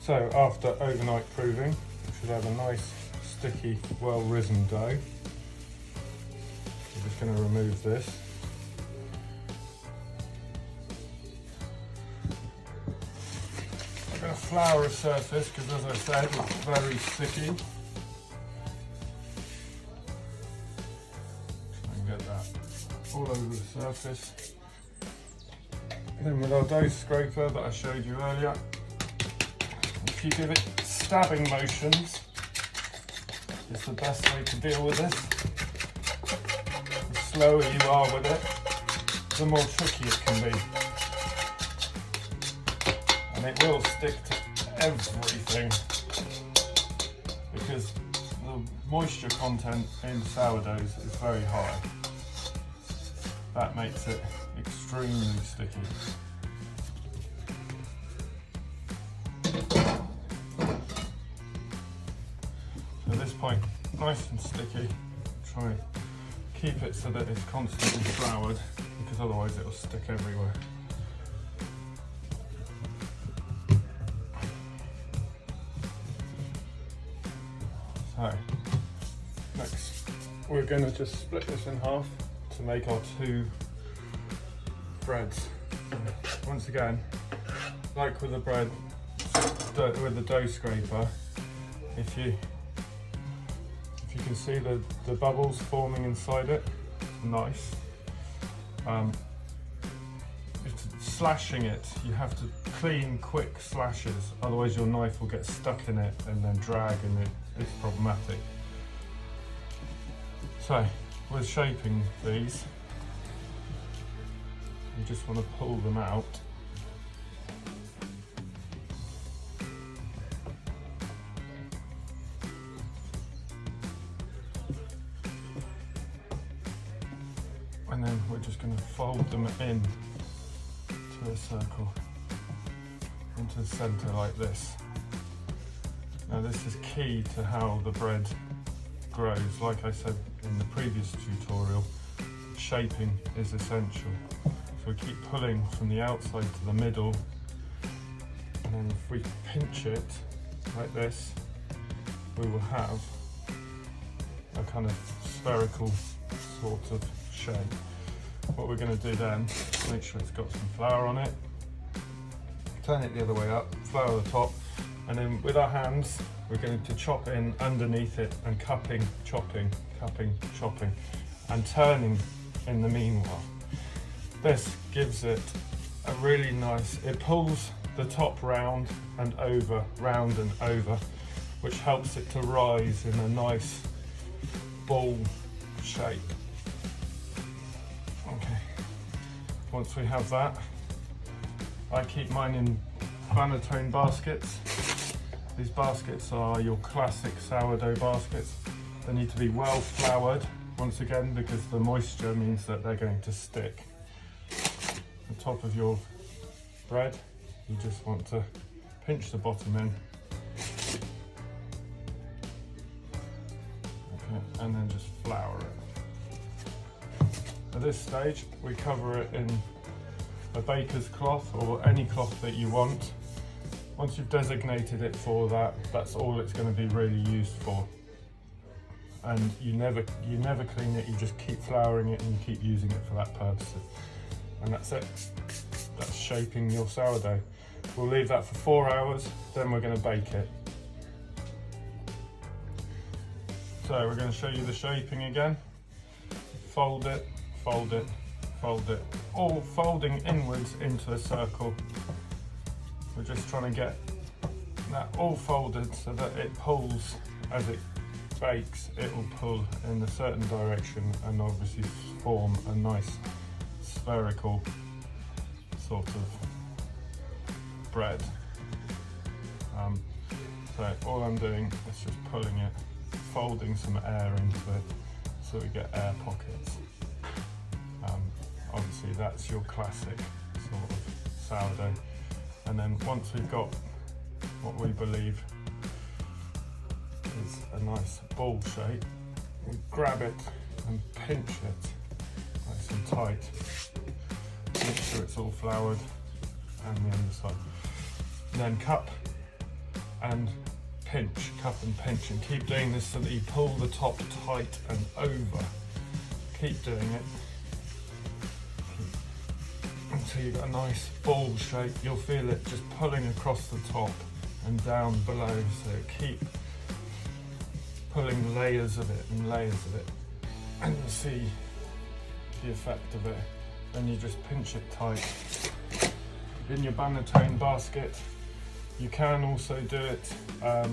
So after overnight proving, we should have a nice, sticky, well-risen dough. I'm just going to remove this. I'm going to flour a surface because, as I said, it's very sticky. Try and get that all over the surface. And then with our dough scraper that I showed you earlier, if you give it stabbing motions, it's the best way to deal with this. The slower you are with it, the more tricky it can be. And it will stick to everything because the moisture content in sourdoughs is very high. That makes it extremely sticky. So at this point, nice and sticky. Try and keep it so that it's constantly floured because otherwise it'll stick everywhere. So next we're going to just split this in half to make our two breads. Once again, like with the bread, with the dough scraper, if you can see the bubbles forming inside it, nice. Slashing it, you have to clean quick slashes, otherwise your knife will get stuck in it and then drag and it's problematic. So with shaping these, you just want to pull them out. And then we're just going to fold them in to a circle into the centre like this. Now this is key to how the bread grows. Like I said in the previous tutorial, shaping is essential. So we keep pulling from the outside to the middle, and then if we pinch it like this, we will have a kind of spherical sort of shape. What we're going to do then, make sure it's got some flour on it, turn it the other way up, flour the top, and then with our hands we're going to chop in underneath it and cupping, chopping, and turning in the meanwhile. This gives it a really nice, it pulls the top round and over, which helps it to rise in a nice ball shape. Okay, once we have that, I keep mine in banatone baskets. These baskets are your classic sourdough baskets. They need to be well floured, once again, because the moisture means that they're going to stick. The top of your bread, you just want to pinch the bottom in. Okay, and then just flour it. At this stage, we cover it in a baker's cloth or any cloth that you want. Once you've designated it for that, that's all it's going to be really used for. And you never clean it, you just keep flouring it and you keep using it for that purpose. And that's it. That's shaping your sourdough. We'll leave that for 4 hours, then we're going to bake it. So we're going to show you the shaping again. Fold it, fold it, fold it, all folding inwards into a circle. We're just trying to get that all folded so that it pulls as it bakes. It will pull in a certain direction and obviously form a nice spherical sort of bread. So all I'm doing is just pulling it, folding some air into it so we get air pockets. Obviously that's your classic sort of sourdough. And then once we've got what we believe is a nice ball shape, we grab it and pinch it nice and tight. Make sure it's all floured and the underside. And then cup and pinch, cup and pinch, and keep doing this so that you pull the top tight and over. Keep doing it until you've got a nice ball shape. You'll feel it just pulling across the top and down below, so keep pulling layers of it and layers of it, and you'll see the effect of it. Then you just pinch it tight. In your banatone basket, you can also do it, a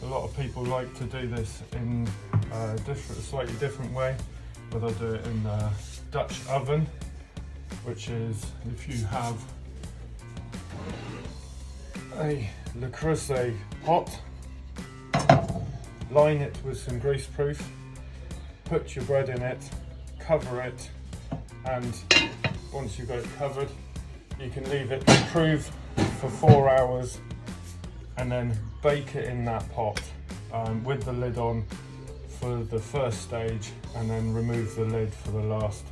lot of people like to do this in a slightly different way, where they'll do it in the Dutch oven, which is if you have a Le Creuset pot, line it with some greaseproof, put your bread in it, cover it, and once you've got it covered, you can leave it to prove for 4 hours and then bake it in that pot with the lid on for the first stage, and then remove the lid for the last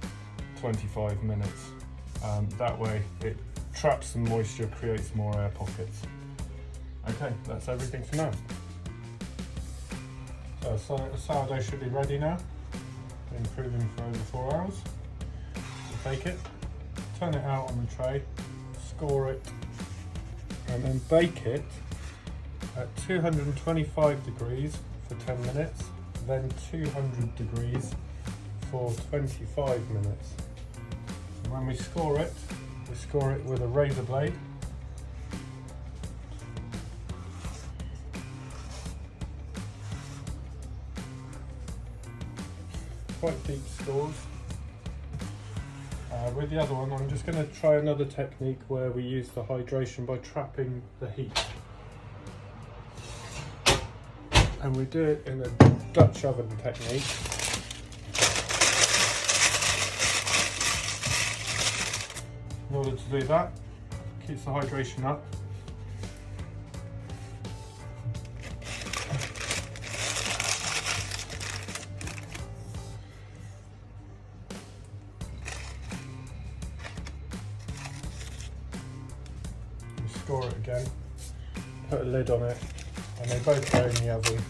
25 minutes. That way it traps some moisture, creates more air pockets. Okay, that's everything for now. So the sourdough should be ready now. Been proving for over 4 hours. So take it, turn it out on the tray, score it, and then bake it at 225 degrees for 10 minutes, then 200 degrees for 25 minutes. And when we score it with a razor blade. Quite deep scores. With the other one, I'm just going to try another technique where we use the hydration by trapping the heat. And we do it in a Dutch oven technique. In order to do that, keeps the hydration up. Score it again, put a lid on it, and they both go in the oven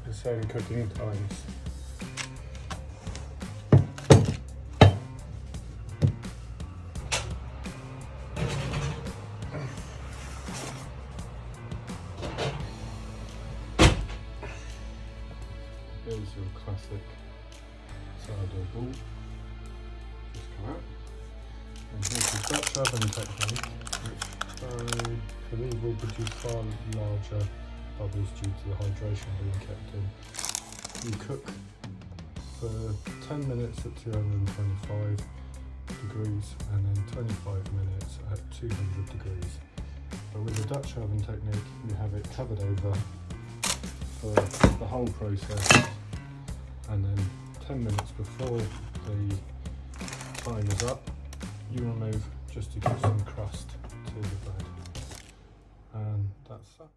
the same cooking times. Here's your classic sourdough ball, just come out. And here's the Dutch oven technique, which I believe will produce far larger bubbles due to the hydration being kept in. You cook for 10 minutes at 225 degrees and then 25 minutes at 200 degrees. But with the Dutch oven technique, you have it covered over for the whole process, and then 10 minutes before the time is up, you remove just to give some crust to the bread. And that's that.